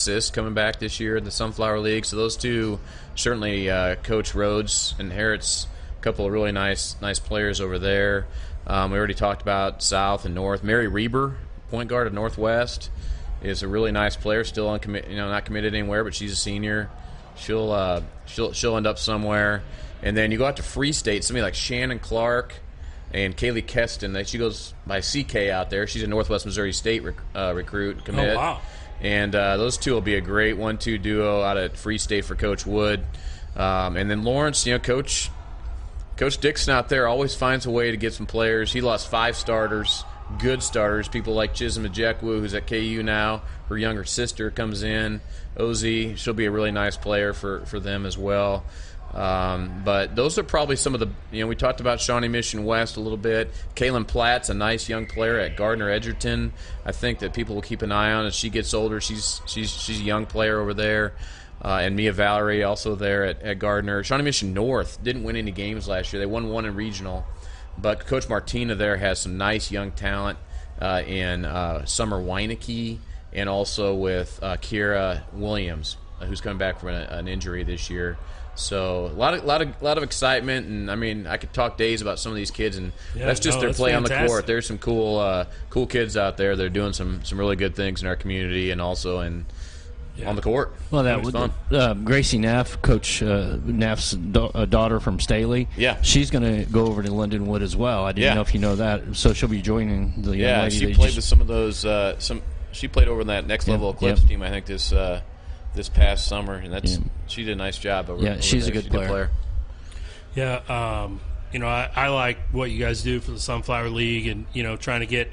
assists coming back this year in the Sunflower League. So those two, certainly Coach Rhodes inherits a couple of really nice players over there. We already talked about South and North. Mary Reber, point guard at Northwest, is a really nice player. Still not committed anywhere, but she's a senior. She'll end up somewhere. And then you go out to Free State, somebody like Shannon Clark and Kaylee Keston. She goes by CK out there. She's a Northwest Missouri State recruit commit. Oh, wow. And those two will be a great 1-2 duo out at Free State for Coach Wood. And then Lawrence, Coach Dixon out there always finds a way to get some players. He lost 5 starters, good starters, people like Chisholm Ejekwu, who's at KU now. Her younger sister comes in, Ozzy. She'll be a really nice player for them as well. But those are probably some of the, we talked about Shawnee Mission West a little bit. Kaylin Platt's a nice young player at Gardner Edgerton. I think that people will keep an eye on as she gets older. She's a young player over there. And Mia Valerie also there at Gardner. Shawnee Mission North didn't win any games last year. They won one in regional. But Coach Martina there has some nice young talent in Summer Weineke and also with Kiera Williams, who's coming back from an injury this year. So a lot of excitement, and I mean I could talk days about some of these kids, and that's just their play fantastic on the court. There's some cool kids out there. They're doing some really good things in our community, and also on the court. Well, that was fun. Gracie Neff, Coach Neff's daughter from Staley. Yeah, she's going to go over to Lindenwood as well. I didn't know if you know that. So she'll be joining the young lady. She played with some of those. She played over in that next level Eclipse team. I think this past summer, and she did a nice job over she's there. A good player. Yeah, I like what you guys do for the Sunflower League, and trying to get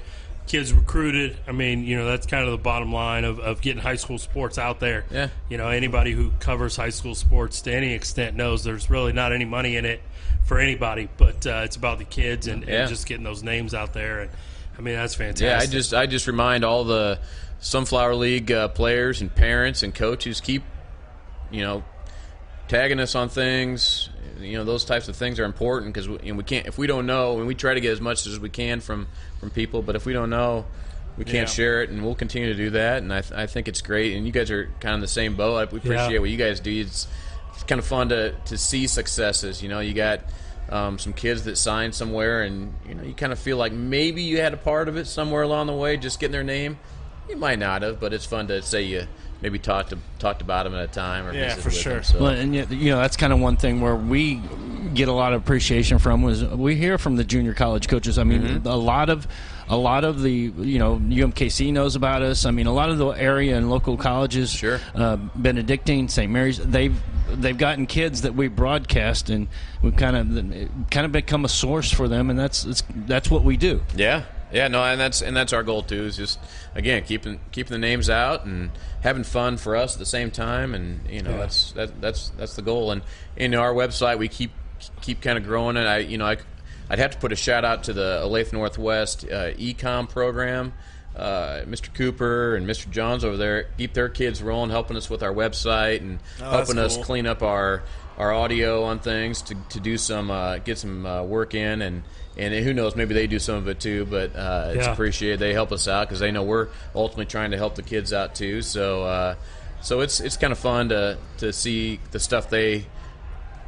kids recruited. I mean, that's kind of the bottom line of getting high school sports out there. Yeah. Anybody who covers high school sports to any extent knows there's really not any money in it for anybody, but it's about the kids and just getting those names out there. And I mean, that's fantastic. Yeah, I just remind all the Sunflower League players and parents and coaches, keep tagging us on things. Those types of things are important because we can't, if we don't know, and we try to get as much as we can from people, but if we don't know, we can't share it, and we'll continue to do that. And I think it's great, and you guys are kind of in the same boat. We appreciate what you guys do. It's kind of fun to see successes. You got some kids that signed somewhere, and you kind of feel like maybe you had a part of it somewhere along the way, just getting their name. You might not have, but it's fun to say you maybe talked about them at a time or visited for with sure. them, so. Well, and that's kind of one thing where we get a lot of appreciation from was we hear from the junior college coaches. I mean, a lot of the UMKC knows about us. I mean, a lot of the area and local colleges, sure. Benedictine, St. Mary's, they've gotten kids that we broadcast, and we've kind of become a source for them, and that's what we do. Yeah. Yeah, no, and that's our goal too. Is just again keeping the names out and having fun for us at the same time, and that's the goal. And in our website, we keep kind of growing it. I'd have to put a shout out to the Olathe Northwest Ecom program. Mr. Cooper and Mr. Johns over there keep their kids rolling, helping us with our website and helping us clean up our audio on things to do some get some work in, and who knows, maybe they do some of it too, but it's appreciated. They help us out because they know we're ultimately trying to help the kids out too. So it's kind of fun to see the stuff they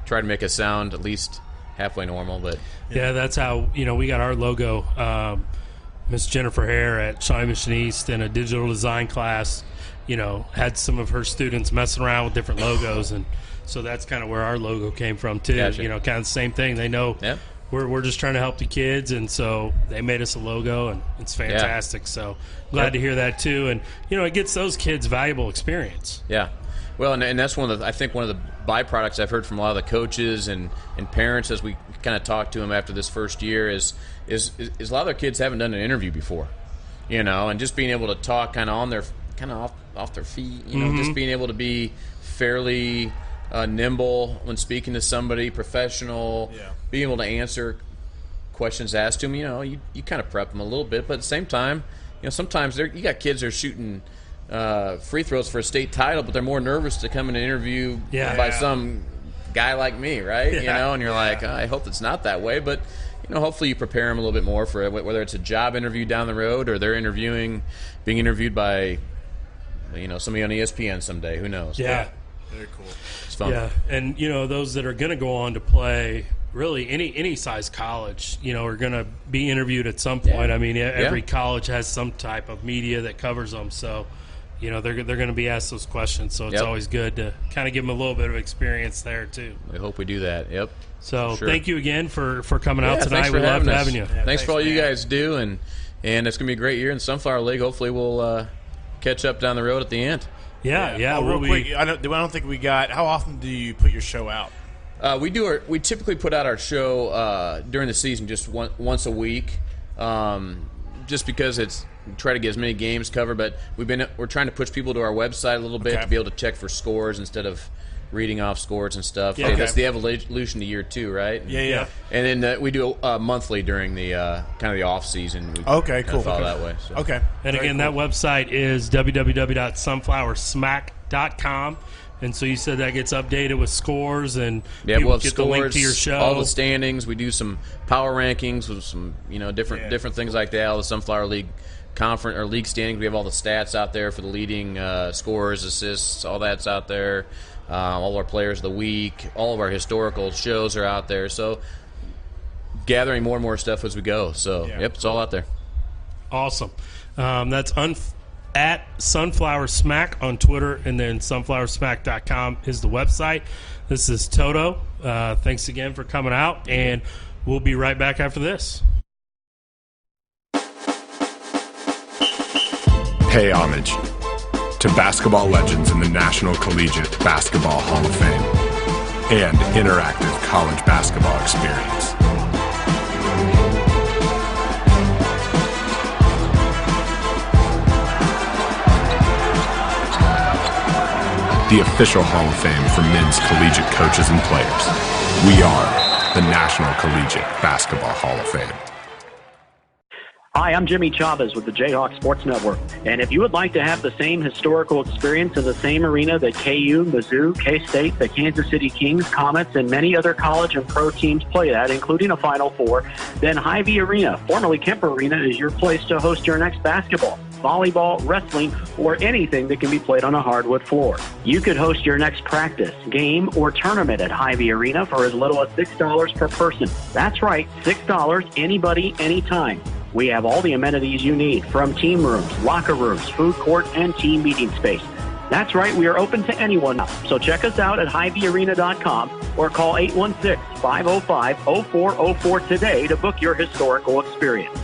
try to make us sound at least halfway normal. But that's how we got our logo. Miss Jennifer Hare at Shawnee Mission East in a digital design class, had some of her students messing around with different logos, and so that's kind of where our logo came from too. Gotcha. Kind of the same thing. They know we're just trying to help the kids, and so they made us a logo, and it's fantastic. So glad to hear that too, and it gets those kids valuable experience. Yeah. Well, and that's one of the byproducts I've heard from a lot of the coaches and parents as we kind of talk to them after this first year is a lot of their kids haven't done an interview before, and just being able to talk kind of off their feet, just being able to be fairly nimble when speaking to somebody, professional, being able to answer questions asked to them. You kind of prep them a little bit, but at the same time, sometimes you got kids that are shooting free throws for a state title, but they're more nervous to come in an interview by some guy like me, right? And you're like, I hope it's not that way, but hopefully you prepare them a little bit more for it, whether it's a job interview down the road or they're being interviewed by somebody on ESPN someday. Who knows? Yeah. Very cool. It's fun. Yeah, and those that are going to go on to play really any size college, are going to be interviewed at some point. I mean, every college has some type of media that covers them, so they're going to be asked those questions. So it's always good to kind of give them a little bit of experience there too. We hope we do that. Yep. So thank you again for coming out tonight. We love having you. Yeah, thanks for all you guys do, and it's going to be a great year in Sunflower League. Hopefully, we'll catch up down the road at the end. Yeah. Oh, real quick, I don't think we got. How often do you put your show out? We typically put out our show during the season just once a week, just because we try to get as many games covered. But we're trying to push people to our website a little bit to be able to check for scores instead of reading off scores and stuff. Yeah, that's the evolution to year 2, right? Yeah. And then we do monthly during the kind of the off season. We cool. Follow that way. So. Okay. And again, that website is www.sunflowersmack.com. And so you said that gets updated with scores and we'll have get scores, the link to your show. all the standings. We do some power rankings with some different things like that. All the Sunflower League conference or league standings. We have all the stats out there for the leading scorers, assists, all that's out there. All our players of the week, all of our historical shows are out there. So gathering more and more stuff as we go. So it's all out there. Awesome. That's at Sunflower Smack on Twitter, and then sunflowersmack.com is the website. This is Toto. Thanks again for coming out, and we'll be right back after this. Pay homage to basketball legends in the National Collegiate Basketball Hall of Fame and interactive college basketball experience. The official Hall of Fame for men's collegiate coaches and players. We are the National Collegiate Basketball Hall of Fame. Hi, I'm Jimmy Chavez with the Jayhawk Sports Network. And if you would like to have the same historical experience in the same arena that KU, Mizzou, K-State, the Kansas City Kings, Comets, and many other college and pro teams play at, including a Final Four, then Hy-Vee Arena, formerly Kemper Arena, is your place to host your next basketball, volleyball, wrestling, or anything that can be played on a hardwood floor. You could host your next practice, game, or tournament at Hy-Vee Arena for as little as $6 per person. That's right, $6, anybody, anytime. We have all the amenities you need, from team rooms, locker rooms, food court, and team meeting space. That's right, we are open to anyone now. So check us out at HyVeeArena.com or call 816-505-0404 today to book your historical experience.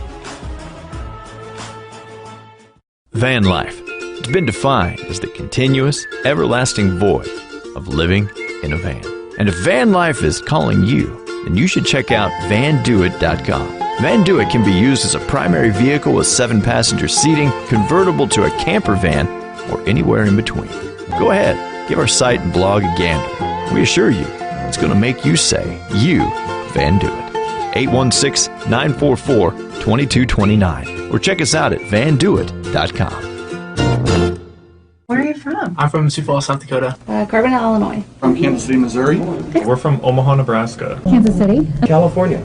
Van life. It's been defined as the continuous, everlasting void of living in a van. And if van life is calling you, then you should check out VanDoIt.com. Van Do It can be used as a primary vehicle with 7-passenger seating, convertible to a camper van, or anywhere in between. Go ahead, give our site and blog a gander. We assure you, it's going to make you say, you Van Do It. 816-944-2229. Or check us out at VanDoIt.com. Where are you from? I'm from Sioux Falls, South Dakota. Carbondale, Illinois. From Kansas City, Missouri. We're from Omaha, Nebraska. Kansas City. California.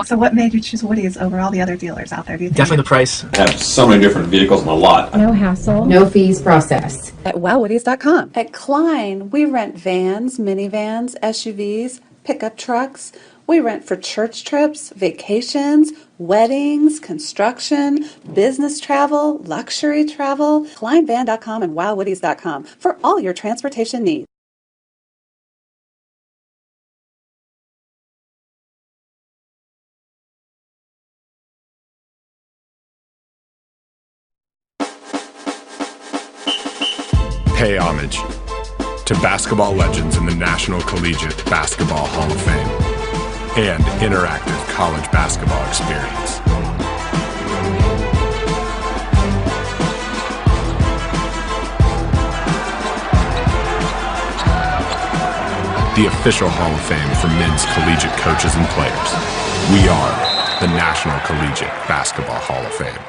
So what made you choose Woody's over all the other dealers out there, do you think? Definitely the price. I have so many different vehicles in the lot. No hassle. No fees processed. At wowwoodies.com. At Klein, we rent vans, minivans, SUVs, pickup trucks. We rent for church trips, vacations, weddings, construction, business travel, luxury travel. KleinVan.com and wowwoodies.com for all your transportation needs. Pay homage to basketball legends in the National Collegiate Basketball Hall of Fame and interactive college basketball experience. The official Hall of Fame for men's collegiate coaches and players. We are the National Collegiate Basketball Hall of Fame.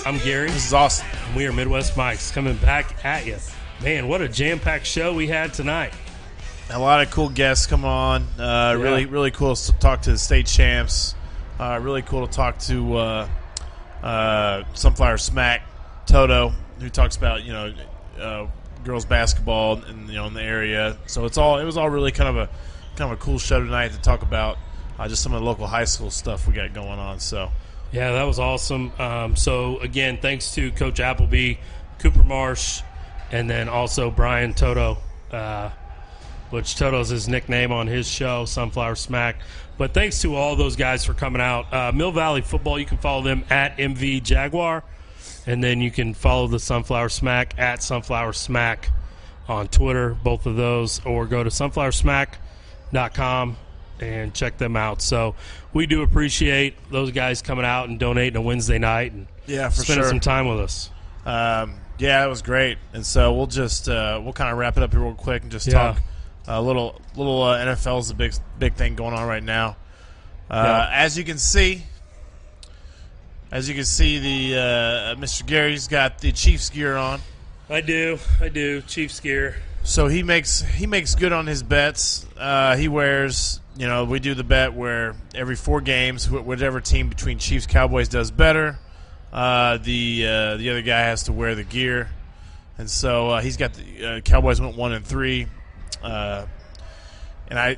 I'm Gary. This is Austin. And we are Midwest Mics coming back at you. Man, what a jam-packed show we had tonight. A lot of cool guests come on. Really cool to talk to the state champs. Really cool to talk to Sunflower Smack, Toto, who talks about girls basketball in the area. So it was all really kind of a cool show tonight to talk about just some of the local high school stuff we got going on. So yeah, that was awesome. So again, thanks to Coach Applebee, Cooper Marsh, and then also Brian Toto, which Toto's his nickname on his show, Sunflower Smack. But thanks to all those guys for coming out. Mill Valley Football, you can follow them at MV Jaguar, and then you can follow the Sunflower Smack at Sunflower Smack on Twitter, both of those, or go to sunflowersmack.com and check them out. So we do appreciate those guys coming out and donating a Wednesday night and spending some time with us. Yeah, it was great. And so we'll just we'll kind of wrap it up here real quick and just talk a little NFL is a big thing going on right now. As you can see, the Mr. Gary's got the Chiefs gear on. I do, Chiefs gear. So he makes good on his bets. He wears, we do the bet where every 4 games, whichever team between Chiefs Cowboys does better, the other guy has to wear the gear. And so he's got the Cowboys went 1-3. And I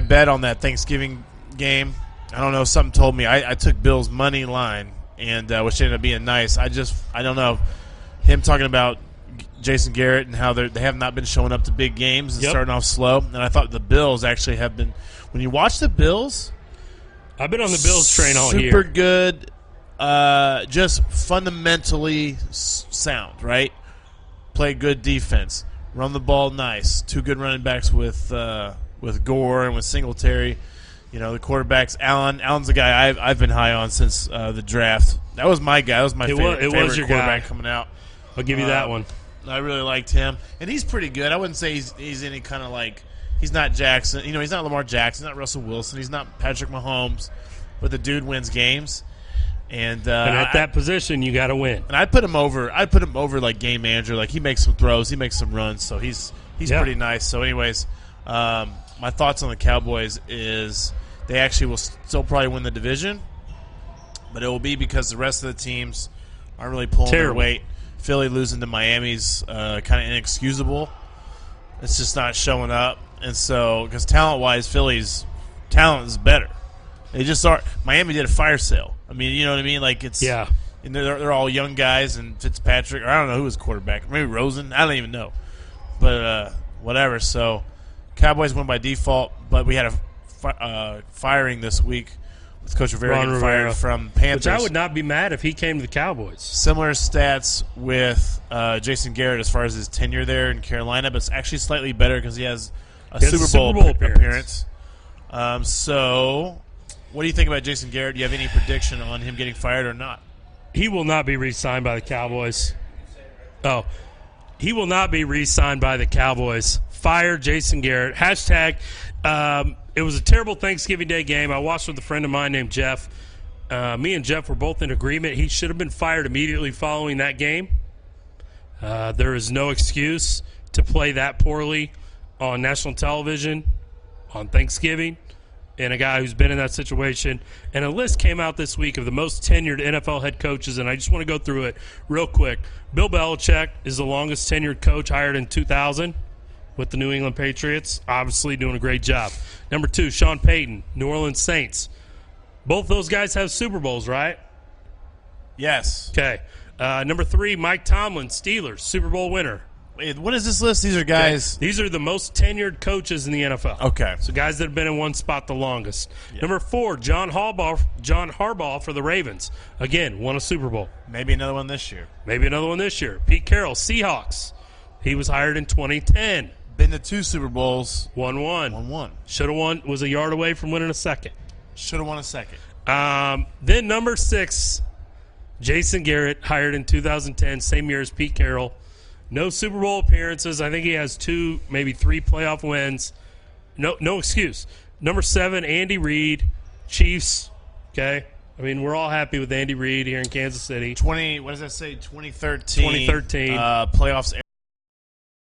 bet on that Thanksgiving game. I don't know, something told me I took Bills money line, and which ended up being nice. I don't know, him talking about Jason Garrett and how they have not been showing up to big games and starting off slow. And I thought the Bills actually have been. When you watch the Bills, I've been on the Bills train all year. Super good, just fundamentally sound, right? Play good defense, run the ball nice. 2 good running backs with Gore and with Singletary. The quarterbacks. Allen's the guy I've been high on since the draft. That was my guy. That was my favorite quarterback coming out. I'll give you that one. I really liked him, and he's pretty good. I wouldn't say he's any kind of he's not Jackson. He's not Lamar Jackson. He's not Russell Wilson. He's not Patrick Mahomes. But the dude wins games, and at that position, you got to win. And I put him over like game manager. He makes some throws, he makes some runs, so he's pretty nice. So, anyways, my thoughts on the Cowboys is they actually will still probably win the division, but it will be because the rest of the teams aren't really pulling their weight. Philly losing to Miami's kind of inexcusable. It's just not showing up. And so, because talent-wise, Philly's talent is better. They just are. Miami did a fire sale. I mean, you know what I mean? And they're all young guys, and Fitzpatrick, or I don't know who was quarterback. Maybe Rosen. I don't even know. But whatever. So, Cowboys win by default, but we had a firing this week with Coach Rivera getting fired from Panthers. Which I would not be mad if he came to the Cowboys. Similar stats with Jason Garrett as far as his tenure there in Carolina, but it's actually slightly better because he has a Super Bowl appearance. So, what do you think about Jason Garrett? Do you have any prediction on him getting fired or not? He will not be re-signed by the Cowboys. Oh, he will not be re-signed by the Cowboys. Fire Jason Garrett. Hashtag, it was a terrible Thanksgiving Day game. I watched with a friend of mine named Jeff. Me and Jeff were both in agreement. He should have been fired immediately following that game. There is no excuse to play that poorly on national television on Thanksgiving, and a guy who's been in that situation. And a list came out this week of the most tenured NFL head coaches, and I just want to go through it real quick. Bill Belichick is the longest tenured coach, hired in 2000 with the New England Patriots, obviously doing a great job. Number 2, Sean Payton, New Orleans Saints. Both those guys have Super Bowls, right? Yes. Okay. Number 3, Mike Tomlin, Steelers, Super Bowl winner. Wait, what is this list? These are guys. Okay. These are the most tenured coaches in the NFL. Okay. So guys that have been in one spot the longest. Yeah. Number 4, John Harbaugh for the Ravens. Again, won a Super Bowl. Maybe another one this year. Pete Carroll, Seahawks. He was hired in 2010. Been to 2 Super Bowls. Won one. Should have won. Was a yard away from winning a second. Should have won a second. Then number 6, Jason Garrett, hired in 2010, same year as Pete Carroll. No Super Bowl appearances. I think he has 2, maybe 3 playoff wins. No excuse. Number 7, Andy Reid, Chiefs. Okay, I mean, we're all happy with Andy Reid here in Kansas City. 2013. 2013. Playoffs